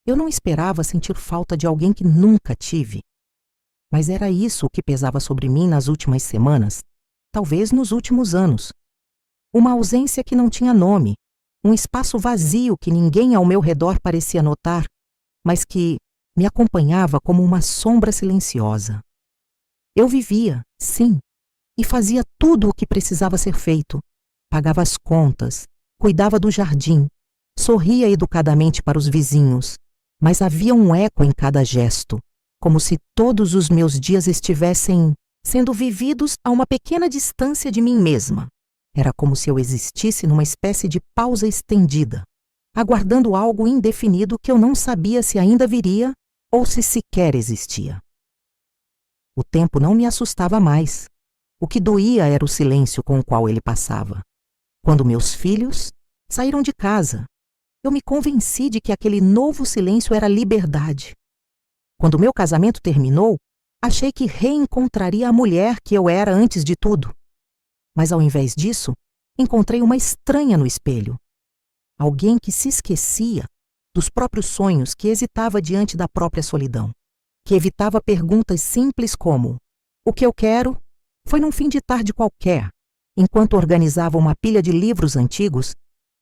Eu não esperava sentir falta de alguém que nunca tive. Mas era isso o que pesava sobre mim nas últimas semanas, talvez nos últimos anos. Uma ausência que não tinha nome, um espaço vazio que ninguém ao meu redor parecia notar, mas que me acompanhava como uma sombra silenciosa. Eu vivia, sim, e fazia tudo o que precisava ser feito. Pagava as contas, cuidava do jardim, sorria educadamente para os vizinhos, mas havia um eco em cada gesto, como se todos os meus dias estivessem sendo vividos a uma pequena distância de mim mesma. Era como se eu existisse numa espécie de pausa estendida, aguardando algo indefinido que eu não sabia se ainda viria ou se sequer existia. O tempo não me assustava mais. O que doía era o silêncio com o qual ele passava. Quando meus filhos saíram de casa, eu me convenci de que aquele novo silêncio era liberdade. Quando meu casamento terminou, achei que reencontraria a mulher que eu era antes de tudo. Mas ao invés disso, encontrei uma estranha no espelho. Alguém que se esquecia dos próprios sonhos, que hesitava diante da própria solidão, que evitava perguntas simples como: o que eu quero? Foi num fim de tarde qualquer, enquanto organizava uma pilha de livros antigos,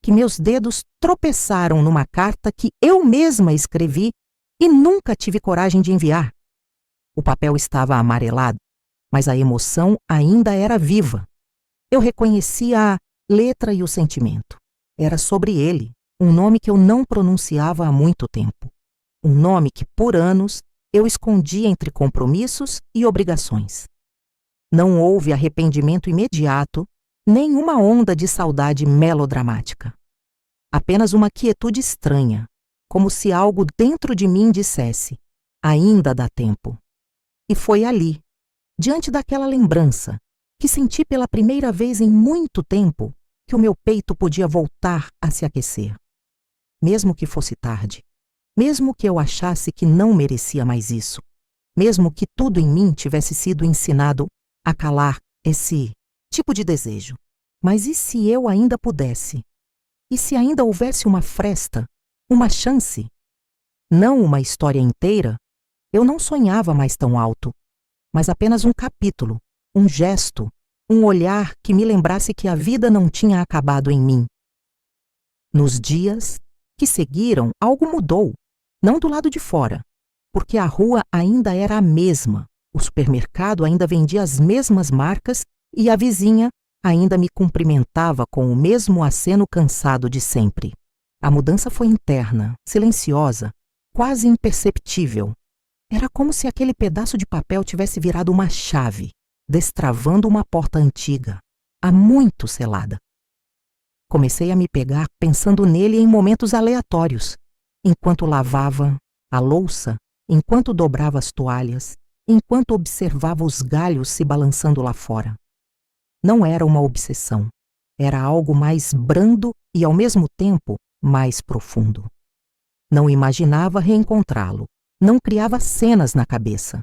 que meus dedos tropeçaram numa carta que eu mesma escrevi e nunca tive coragem de enviar. O papel estava amarelado, mas a emoção ainda era viva. Eu reconhecia a letra e o sentimento. Era sobre ele, um nome que eu não pronunciava há muito tempo. Um nome que, por anos, eu escondia entre compromissos e obrigações. Não houve arrependimento imediato, nem uma onda de saudade melodramática. Apenas uma quietude estranha, como se algo dentro de mim dissesse: ainda dá tempo. E foi ali, diante daquela lembrança, que senti pela primeira vez em muito tempo que o meu peito podia voltar a se aquecer. Mesmo que fosse tarde, mesmo que eu achasse que não merecia mais isso, mesmo que tudo em mim tivesse sido ensinado a calar esse tipo de desejo. Mas e se eu ainda pudesse? E se ainda houvesse uma fresta, uma chance? Não uma história inteira. Eu não sonhava mais tão alto, mas apenas um capítulo, um gesto, um olhar que me lembrasse que a vida não tinha acabado em mim. Nos dias que seguiram, algo mudou, não do lado de fora, porque a rua ainda era a mesma, o supermercado ainda vendia as mesmas marcas e a vizinha ainda me cumprimentava com o mesmo aceno cansado de sempre. A mudança foi interna, silenciosa, quase imperceptível. Era como se aquele pedaço de papel tivesse virado uma chave, destravando uma porta antiga, há muito selada. Comecei a me pegar pensando nele em momentos aleatórios, enquanto lavava a louça, enquanto dobrava as toalhas, enquanto observava os galhos se balançando lá fora. Não era uma obsessão, era algo mais brando e, ao mesmo tempo, mais profundo. Não imaginava reencontrá-lo, não criava cenas na cabeça.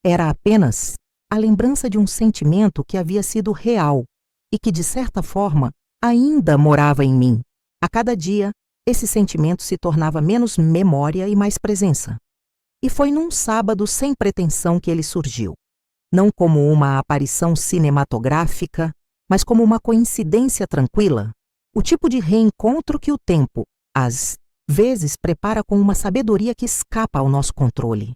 Era apenas a lembrança de um sentimento que havia sido real e que, de certa forma, ainda morava em mim. A cada dia, esse sentimento se tornava menos memória e mais presença. E foi num sábado sem pretensão que ele surgiu. Não como uma aparição cinematográfica, mas como uma coincidência tranquila, o tipo de reencontro que o tempo, às vezes, prepara com uma sabedoria que escapa ao nosso controle.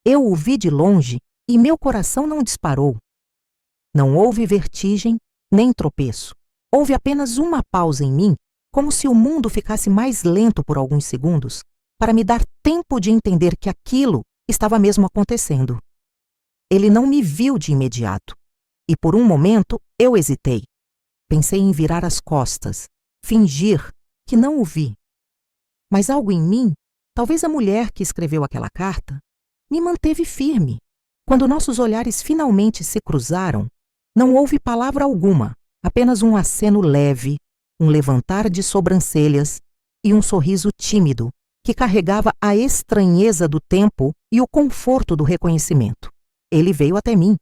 Eu o vi de longe e meu coração não disparou. Não houve vertigem, nem tropeço. Houve apenas uma pausa em mim, como se o mundo ficasse mais lento por alguns segundos, para me dar tempo de entender que aquilo estava mesmo acontecendo. Ele não me viu de imediato, e por um momento eu hesitei. Pensei em virar as costas, fingir que não o vi. Mas algo em mim, talvez a mulher que escreveu aquela carta, me manteve firme. Quando nossos olhares finalmente se cruzaram, não houve palavra alguma, apenas um aceno leve, um levantar de sobrancelhas e um sorriso tímido que carregava a estranheza do tempo e o conforto do reconhecimento. Ele veio até mim.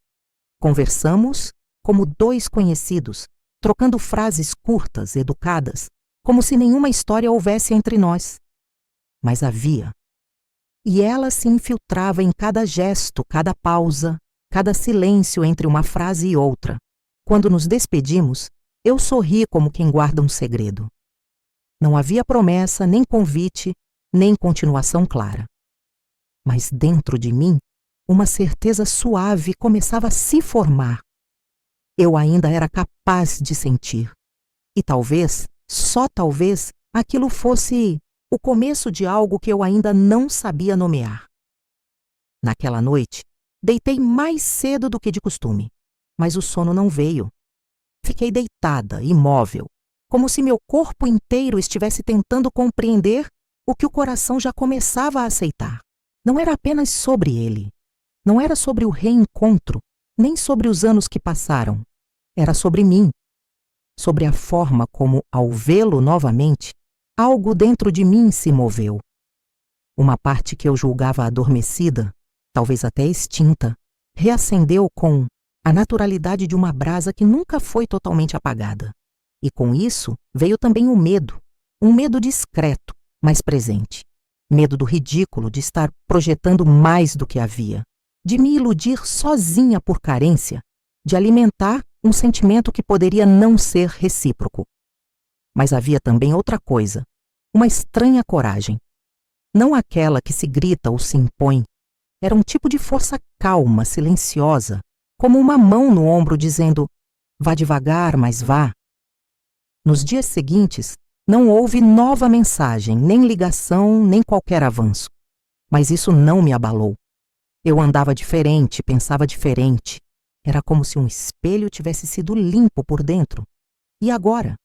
Conversamos como dois conhecidos, trocando frases curtas, educadas, como se nenhuma história houvesse entre nós. Mas havia, e ela se infiltrava em cada gesto, cada pausa, cada silêncio entre uma frase e outra. Quando nos despedimos, eu sorri como quem guarda um segredo. Não havia promessa, nem convite, nem continuação clara. Mas dentro de mim, uma certeza suave começava a se formar. Eu ainda era capaz de sentir. E talvez, só talvez, aquilo fosse o começo de algo que eu ainda não sabia nomear. Naquela noite, deitei mais cedo do que de costume, mas o sono não veio. Fiquei deitada, imóvel, como se meu corpo inteiro estivesse tentando compreender o que o coração já começava a aceitar. Não era apenas sobre ele. Não era sobre o reencontro, nem sobre os anos que passaram. Era sobre mim. Sobre a forma como, ao vê-lo novamente, algo dentro de mim se moveu. Uma parte que eu julgava adormecida, talvez até extinta, reacendeu com a naturalidade de uma brasa que nunca foi totalmente apagada. E com isso veio também o medo, um medo discreto, mas presente. Medo do ridículo, de estar projetando mais do que havia, de me iludir sozinha por carência, de alimentar um sentimento que poderia não ser recíproco. Mas havia também outra coisa, uma estranha coragem. Não aquela que se grita ou se impõe. Era um tipo de força calma, silenciosa, como uma mão no ombro dizendo: vá devagar, mas vá. Nos dias seguintes, não houve nova mensagem, nem ligação, nem qualquer avanço. Mas isso não me abalou. Eu andava diferente, pensava diferente. Era como se um espelho tivesse sido limpo por dentro. E agora,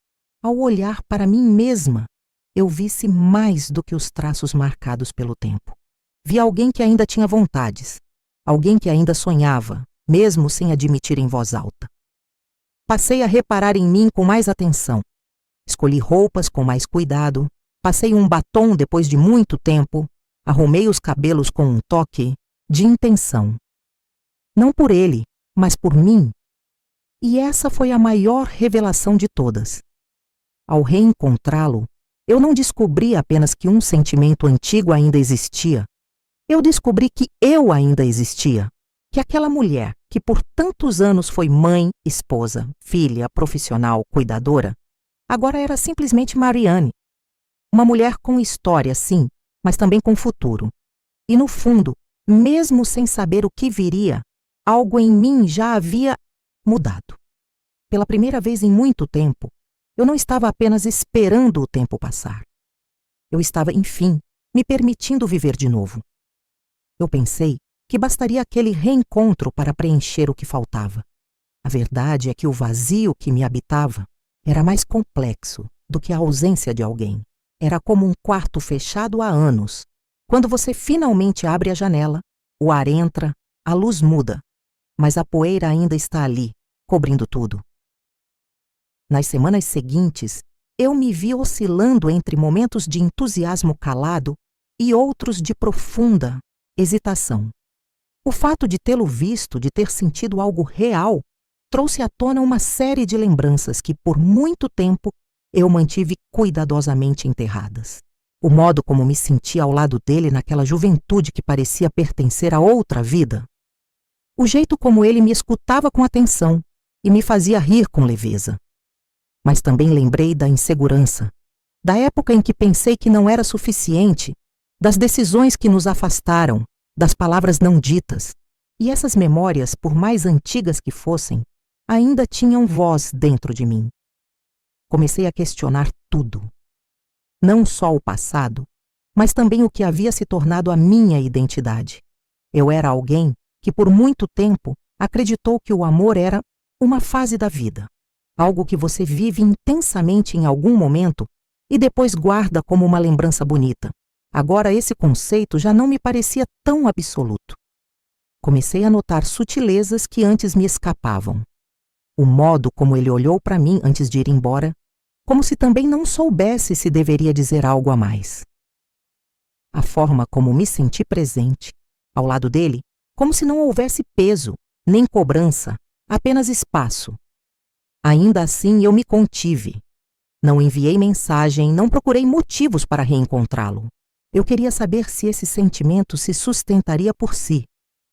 ao olhar para mim mesma, eu visse mais do que os traços marcados pelo tempo. Vi alguém que ainda tinha vontades, alguém que ainda sonhava, mesmo sem admitir em voz alta. Passei a reparar em mim com mais atenção. Escolhi roupas com mais cuidado, passei um batom depois de muito tempo, arrumei os cabelos com um toque de intenção. Não por ele, mas por mim. E essa foi a maior revelação de todas. Ao reencontrá-lo, eu não descobri apenas que um sentimento antigo ainda existia. Eu descobri que eu ainda existia. Que aquela mulher, que por tantos anos foi mãe, esposa, filha, profissional, cuidadora, agora era simplesmente Mariane. Uma mulher com história, sim, mas também com futuro. E no fundo, mesmo sem saber o que viria, algo em mim já havia mudado. Pela primeira vez em muito tempo, eu não estava apenas esperando o tempo passar. Eu estava, enfim, me permitindo viver de novo. Eu pensei que bastaria aquele reencontro para preencher o que faltava. A verdade é que o vazio que me habitava era mais complexo do que a ausência de alguém. Era como um quarto fechado há anos. Quando você finalmente abre a janela, o ar entra, a luz muda, mas a poeira ainda está ali, cobrindo tudo. Nas semanas seguintes, eu me vi oscilando entre momentos de entusiasmo calado e outros de profunda hesitação. O fato de tê-lo visto, de ter sentido algo real, trouxe à tona uma série de lembranças que, por muito tempo, eu mantive cuidadosamente enterradas. O modo como me sentia ao lado dele naquela juventude que parecia pertencer a outra vida. O jeito como ele me escutava com atenção e me fazia rir com leveza. Mas também lembrei da insegurança, da época em que pensei que não era suficiente, das decisões que nos afastaram, das palavras não ditas. E essas memórias, por mais antigas que fossem, ainda tinham voz dentro de mim. Comecei a questionar tudo. Não só o passado, mas também o que havia se tornado a minha identidade. Eu era alguém que por muito tempo acreditou que o amor era uma fase da vida, algo que você vive intensamente em algum momento e depois guarda como uma lembrança bonita. Agora esse conceito já não me parecia tão absoluto. Comecei a notar sutilezas que antes me escapavam. O modo como ele olhou para mim antes de ir embora, como se também não soubesse se deveria dizer algo a mais. A forma como me senti presente, ao lado dele, como se não houvesse peso, nem cobrança, apenas espaço. Ainda assim eu me contive. Não enviei mensagem, não procurei motivos para reencontrá-lo. Eu queria saber se esse sentimento se sustentaria por si,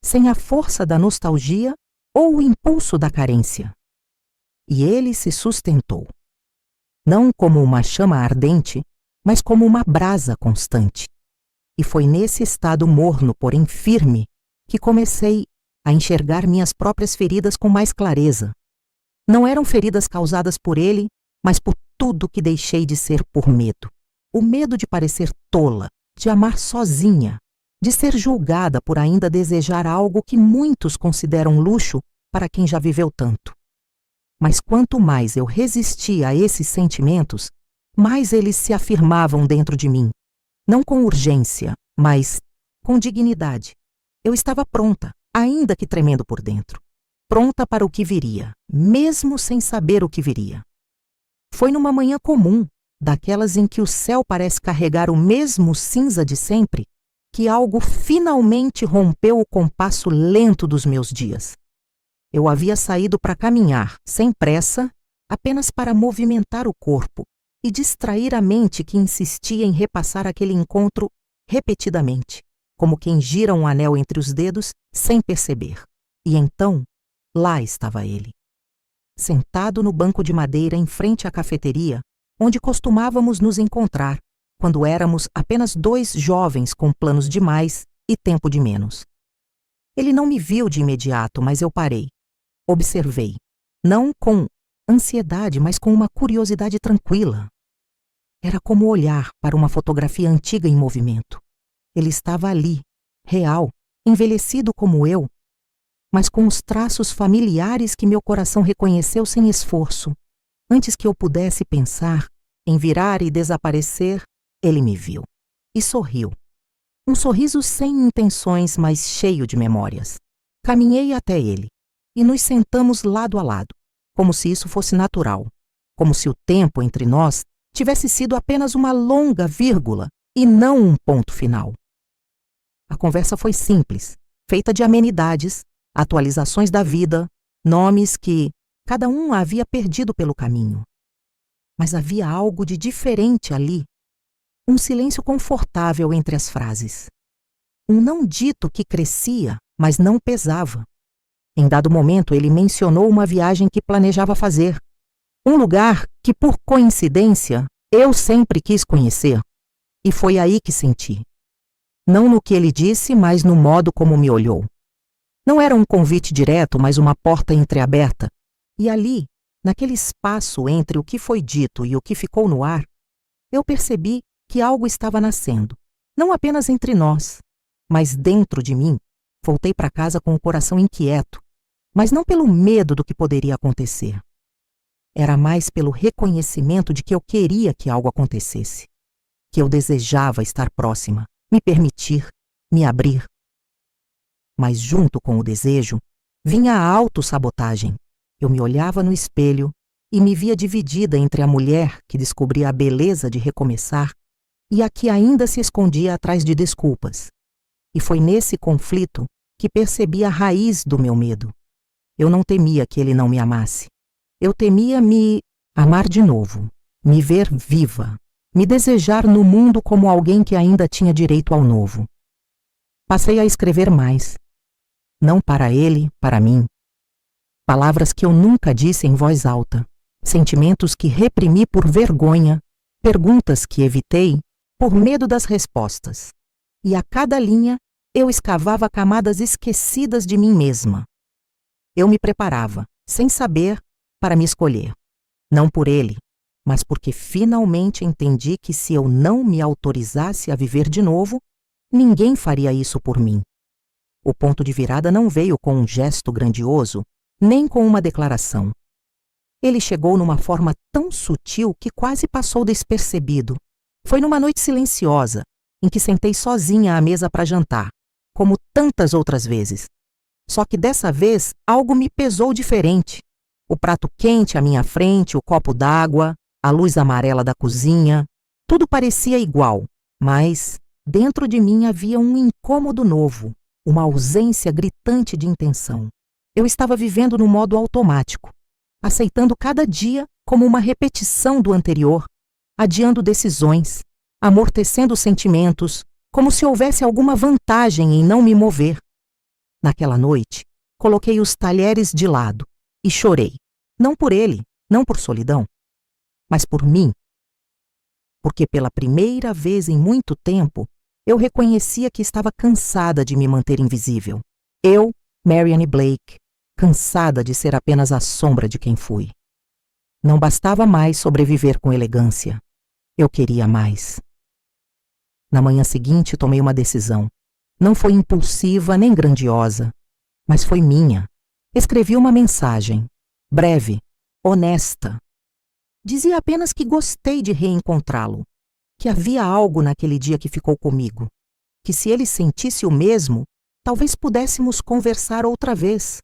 sem a força da nostalgia ou o impulso da carência. E ele se sustentou. Não como uma chama ardente, mas como uma brasa constante. E foi nesse estado morno, porém firme, que comecei a enxergar minhas próprias feridas com mais clareza. Não eram feridas causadas por ele, mas por tudo que deixei de ser por medo. O medo de parecer tola, de amar sozinha, de ser julgada por ainda desejar algo que muitos consideram luxo para quem já viveu tanto. Mas quanto mais eu resistia a esses sentimentos, mais eles se afirmavam dentro de mim. Não com urgência, mas com dignidade. Eu estava pronta, ainda que tremendo por dentro. Pronta para o que viria, mesmo sem saber o que viria. Foi numa manhã comum, daquelas em que o céu parece carregar o mesmo cinza de sempre, que algo finalmente rompeu o compasso lento dos meus dias. Eu havia saído para caminhar, sem pressa, apenas para movimentar o corpo e distrair a mente que insistia em repassar aquele encontro repetidamente, como quem gira um anel entre os dedos sem perceber. E então, lá estava ele, sentado no banco de madeira em frente à cafeteria, onde costumávamos nos encontrar, quando éramos apenas dois jovens com planos de mais e tempo de menos. Ele não me viu de imediato, mas eu parei. Observei, não com ansiedade, mas com uma curiosidade tranquila. Era como olhar para uma fotografia antiga em movimento. Ele estava ali, real, envelhecido como eu, mas com os traços familiares que meu coração reconheceu sem esforço. Antes que eu pudesse pensar em virar e desaparecer, ele me viu e sorriu. Um sorriso sem intenções, mas cheio de memórias. Caminhei até ele e nos sentamos lado a lado, como se isso fosse natural, como se o tempo entre nós tivesse sido apenas uma longa vírgula e não um ponto final. A conversa foi simples, feita de amenidades, atualizações da vida, nomes que cada um havia perdido pelo caminho. Mas havia algo de diferente ali, um silêncio confortável entre as frases. Um não dito que crescia, mas não pesava. Em dado momento, ele mencionou uma viagem que planejava fazer. Um lugar que, por coincidência, eu sempre quis conhecer. E foi aí que senti. Não no que ele disse, mas no modo como me olhou. Não era um convite direto, mas uma porta entreaberta. E ali, naquele espaço entre o que foi dito e o que ficou no ar, eu percebi que algo estava nascendo. Não apenas entre nós, mas dentro de mim. Voltei para casa com o coração inquieto, mas não pelo medo do que poderia acontecer. Era mais pelo reconhecimento de que eu queria que algo acontecesse, que eu desejava estar próxima, me permitir, me abrir. Mas junto com o desejo, vinha a autossabotagem. Eu me olhava no espelho e me via dividida entre a mulher que descobria a beleza de recomeçar e a que ainda se escondia atrás de desculpas. E foi nesse conflito que percebi a raiz do meu medo. Eu não temia que ele não me amasse. Eu temia me amar de novo, me ver viva, me desejar no mundo como alguém que ainda tinha direito ao novo. Passei a escrever mais. Não para ele, para mim. Palavras que eu nunca disse em voz alta, sentimentos que reprimi por vergonha, perguntas que evitei por medo das respostas. E a cada linha eu escavava camadas esquecidas de mim mesma. Eu me preparava, sem saber, para me escolher. Não por ele, mas porque finalmente entendi que se eu não me autorizasse a viver de novo, ninguém faria isso por mim. O ponto de virada não veio com um gesto grandioso, nem com uma declaração. Ele chegou numa forma tão sutil que quase passou despercebido. Foi numa noite silenciosa, em que sentei sozinha à mesa para jantar, como tantas outras vezes. Só que dessa vez algo me pesou diferente. O prato quente à minha frente, o copo d'água, a luz amarela da cozinha, tudo parecia igual, mas dentro de mim havia um incômodo novo, uma ausência gritante de intenção. Eu estava vivendo no modo automático, aceitando cada dia como uma repetição do anterior, adiando decisões, amortecendo sentimentos, como se houvesse alguma vantagem em não me mover. Naquela noite, coloquei os talheres de lado e chorei, não por ele, não por solidão, mas por mim. Porque pela primeira vez em muito tempo, eu reconhecia que estava cansada de me manter invisível. Eu, Marianne Blake, cansada de ser apenas a sombra de quem fui. Não bastava mais sobreviver com elegância. Eu queria mais. Na manhã seguinte, tomei uma decisão. Não foi impulsiva nem grandiosa, mas foi minha. Escrevi uma mensagem, breve, honesta. Dizia apenas que gostei de reencontrá-lo, que havia algo naquele dia que ficou comigo, que se ele sentisse o mesmo, talvez pudéssemos conversar outra vez.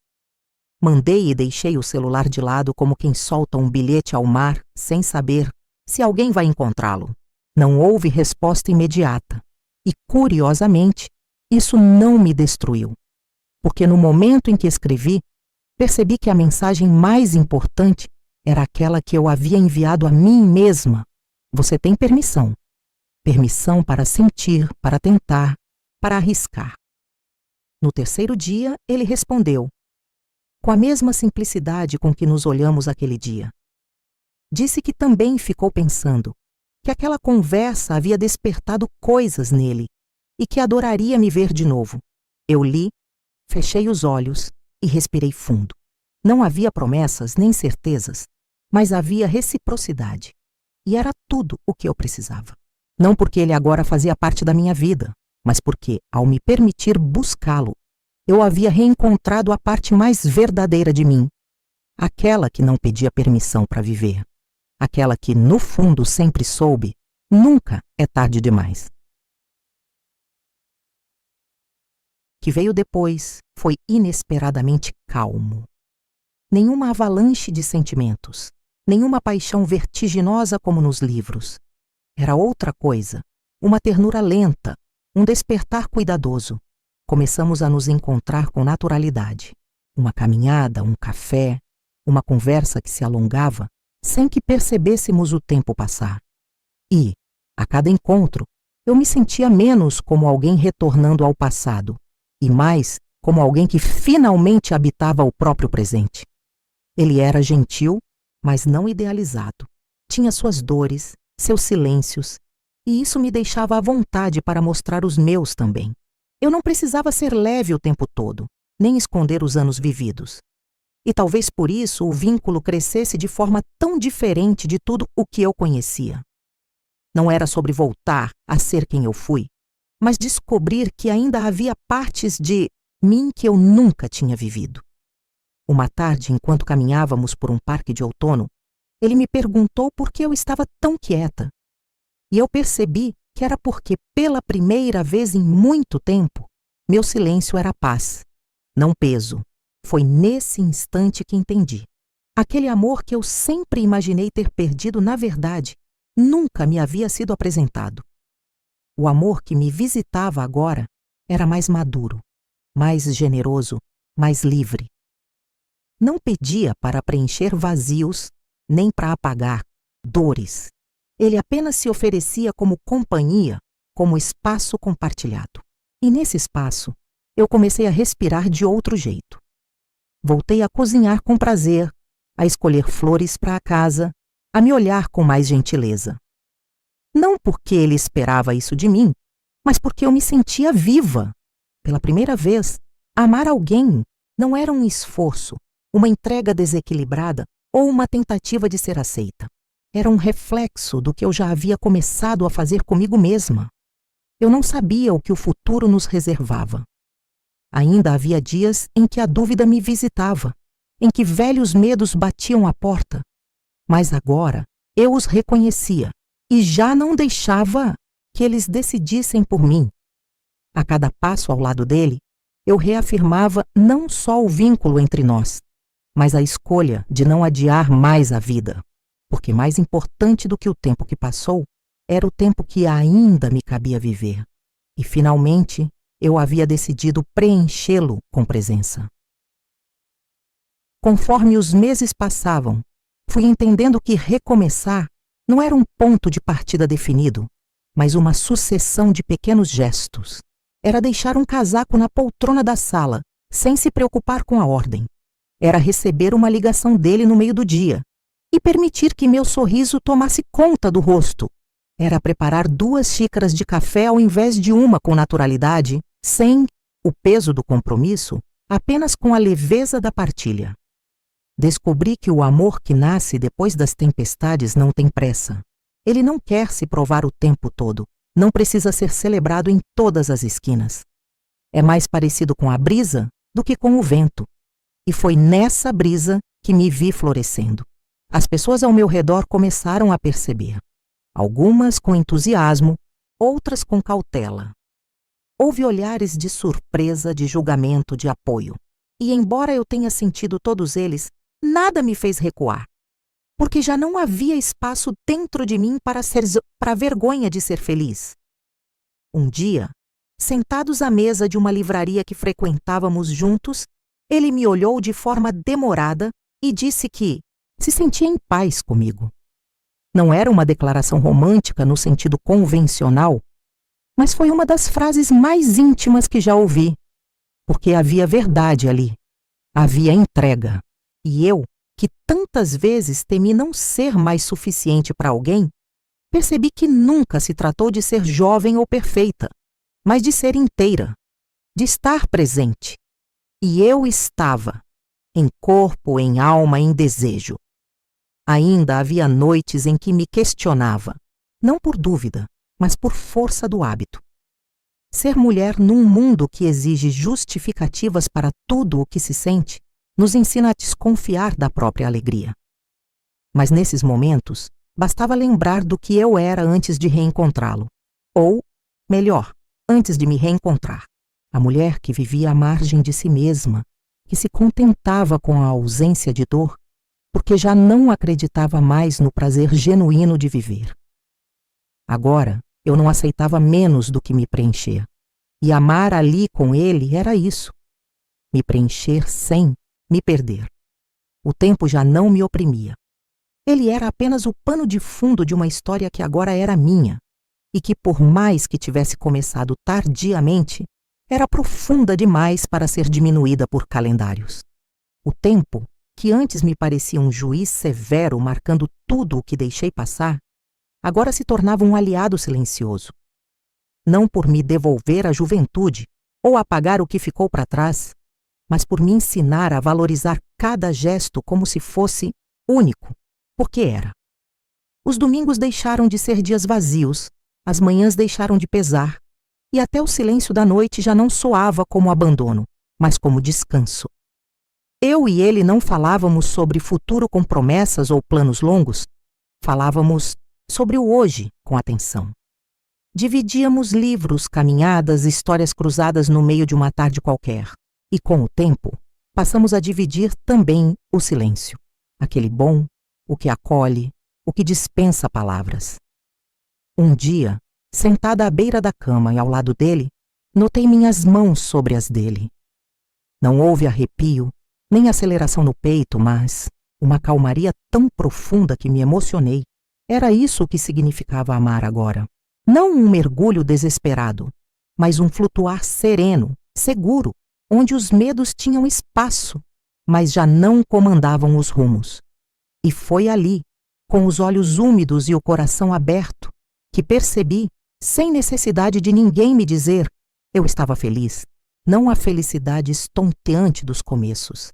Mandei e deixei o celular de lado como quem solta um bilhete ao mar sem saber se alguém vai encontrá-lo. Não houve resposta imediata e, curiosamente, isso não me destruiu, porque no momento em que escrevi, percebi que a mensagem mais importante era aquela que eu havia enviado a mim mesma. Você tem permissão. Permissão para sentir, para tentar, para arriscar. No terceiro dia, ele respondeu, com a mesma simplicidade com que nos olhamos aquele dia. Disse que também ficou pensando, que aquela conversa havia despertado coisas nele e que adoraria me ver de novo. Eu li, fechei os olhos e respirei fundo. Não havia promessas nem certezas, mas havia reciprocidade. E era tudo o que eu precisava. Não porque ele agora fazia parte da minha vida, mas porque, ao me permitir buscá-lo, eu havia reencontrado a parte mais verdadeira de mim, aquela que não pedia permissão para viver, aquela que, no fundo, sempre soube, nunca é tarde demais. O que veio depois foi inesperadamente calmo. Nenhuma avalanche de sentimentos, nenhuma paixão vertiginosa como nos livros. Era outra coisa, uma ternura lenta, um despertar cuidadoso. Começamos a nos encontrar com naturalidade. Uma caminhada, um café, uma conversa que se alongava, sem que percebêssemos o tempo passar. E, a cada encontro, eu me sentia menos como alguém retornando ao passado, e mais como alguém que finalmente habitava o próprio presente. Ele era gentil, mas não idealizado. Tinha suas dores, seus silêncios, e isso me deixava à vontade para mostrar os meus também. Eu não precisava ser leve o tempo todo, nem esconder os anos vividos. E talvez por isso o vínculo crescesse de forma tão diferente de tudo o que eu conhecia. Não era sobre voltar a ser quem eu fui, mas descobrir que ainda havia partes de mim que eu nunca tinha vivido. Uma tarde, enquanto caminhávamos por um parque de outono, ele me perguntou por que eu estava tão quieta. E eu percebi que era porque, pela primeira vez em muito tempo, meu silêncio era paz, não peso. Foi nesse instante que entendi. Aquele amor que eu sempre imaginei ter perdido, na verdade, nunca me havia sido apresentado. O amor que me visitava agora era mais maduro, mais generoso, mais livre. Não pedia para preencher vazios, nem para apagar dores. Ele apenas se oferecia como companhia, como espaço compartilhado. E nesse espaço, eu comecei a respirar de outro jeito. Voltei a cozinhar com prazer, a escolher flores para a casa, a me olhar com mais gentileza. Não porque ele esperava isso de mim, mas porque eu me sentia viva. Pela primeira vez, amar alguém não era um esforço, uma entrega desequilibrada ou uma tentativa de ser aceita. Era um reflexo do que eu já havia começado a fazer comigo mesma. Eu não sabia o que o futuro nos reservava. Ainda havia dias em que a dúvida me visitava, em que velhos medos batiam à porta. Mas agora eu os reconhecia e já não deixava que eles decidissem por mim. A cada passo ao lado dele, eu reafirmava não só o vínculo entre nós, mas a escolha de não adiar mais a vida, porque mais importante do que o tempo que passou era o tempo que ainda me cabia viver. E, finalmente, eu havia decidido preenchê-lo com presença. Conforme os meses passavam, fui entendendo que recomeçar não era um ponto de partida definido, mas uma sucessão de pequenos gestos. Era deixar um casaco na poltrona da sala, sem se preocupar com a ordem. Era receber uma ligação dele no meio do dia e permitir que meu sorriso tomasse conta do rosto. Era preparar 2 xícaras de café ao invés de uma com naturalidade, sem o peso do compromisso, apenas com a leveza da partilha. Descobri que o amor que nasce depois das tempestades não tem pressa. Ele não quer se provar o tempo todo, não precisa ser celebrado em todas as esquinas. É mais parecido com a brisa do que com o vento. E foi nessa brisa que me vi florescendo. As pessoas ao meu redor começaram a perceber. Algumas com entusiasmo, outras com cautela. Houve olhares de surpresa, de julgamento, de apoio. E embora eu tenha sentido todos eles, nada me fez recuar. Porque já não havia espaço dentro de mim para a vergonha de ser feliz. Um dia, sentados à mesa de uma livraria que frequentávamos juntos, ele me olhou de forma demorada e disse que se sentia em paz comigo. Não era uma declaração romântica no sentido convencional, mas foi uma das frases mais íntimas que já ouvi, porque havia verdade ali, havia entrega. E eu, que tantas vezes temi não ser mais suficiente para alguém, percebi que nunca se tratou de ser jovem ou perfeita, mas de ser inteira, de estar presente. E eu estava, em corpo, em alma, em desejo. Ainda havia noites em que me questionava, não por dúvida, mas por força do hábito. Ser mulher num mundo que exige justificativas para tudo o que se sente, nos ensina a desconfiar da própria alegria. Mas nesses momentos, bastava lembrar do que eu era antes de reencontrá-lo. Ou, melhor, antes de me reencontrar. A mulher que vivia à margem de si mesma, que se contentava com a ausência de dor, porque já não acreditava mais no prazer genuíno de viver. Agora, eu não aceitava menos do que me preencher. E amar ali com ele era isso. Me preencher sem me perder. O tempo já não me oprimia. Ele era apenas o pano de fundo de uma história que agora era minha, e que, por mais que tivesse começado tardiamente, era profunda demais para ser diminuída por calendários. O tempo, que antes me parecia um juiz severo marcando tudo o que deixei passar, agora se tornava um aliado silencioso. Não por me devolver a juventude ou apagar o que ficou para trás, mas por me ensinar a valorizar cada gesto como se fosse único, porque era. Os domingos deixaram de ser dias vazios, as manhãs deixaram de pesar, e até o silêncio da noite já não soava como abandono, mas como descanso. Eu e ele não falávamos sobre futuro com promessas ou planos longos, falávamos sobre o hoje com atenção. Dividíamos livros, caminhadas, histórias cruzadas no meio de uma tarde qualquer. E com o tempo, passamos a dividir também o silêncio. Aquele bom, o que acolhe, o que dispensa palavras. Um dia, sentada à beira da cama e ao lado dele, notei minhas mãos sobre as dele. Não houve arrepio, nem aceleração no peito, mas uma calmaria tão profunda que me emocionei. Era isso o que significava amar agora. Não um mergulho desesperado, mas um flutuar sereno, seguro, onde os medos tinham espaço, mas já não comandavam os rumos. E foi ali, com os olhos úmidos e o coração aberto, que percebi, sem necessidade de ninguém me dizer, eu estava feliz. Não a felicidade estonteante dos começos,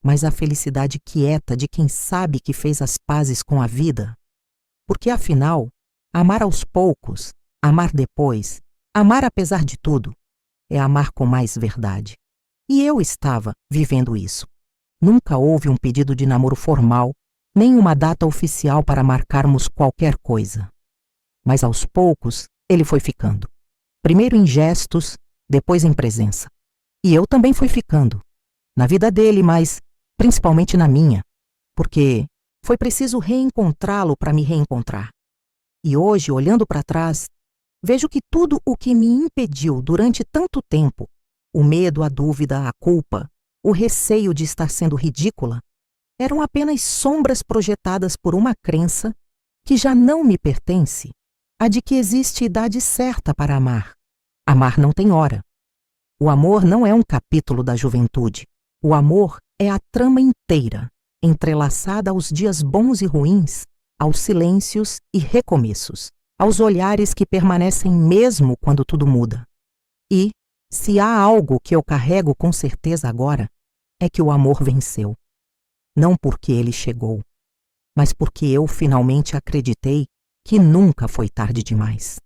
mas a felicidade quieta de quem sabe que fez as pazes com a vida. Porque, afinal, amar aos poucos, amar depois, amar apesar de tudo, é amar com mais verdade. E eu estava vivendo isso. Nunca houve um pedido de namoro formal, nem uma data oficial para marcarmos qualquer coisa. Mas aos poucos, ele foi ficando. Primeiro em gestos, depois em presença. E eu também fui ficando. Na vida dele, mas principalmente na minha. Porque foi preciso reencontrá-lo para me reencontrar. E hoje, olhando para trás, vejo que tudo o que me impediu durante tanto tempo, o medo, a dúvida, a culpa, o receio de estar sendo ridícula, eram apenas sombras projetadas por uma crença que já não me pertence A de que existe idade certa para amar. Amar não tem hora. O amor não é um capítulo da juventude. O amor é a trama inteira, entrelaçada aos dias bons e ruins, aos silêncios e recomeços, aos olhares que permanecem mesmo quando tudo muda. E, se há algo que eu carrego com certeza agora, é que o amor venceu. Não porque ele chegou, mas porque eu finalmente acreditei que nunca foi tarde demais.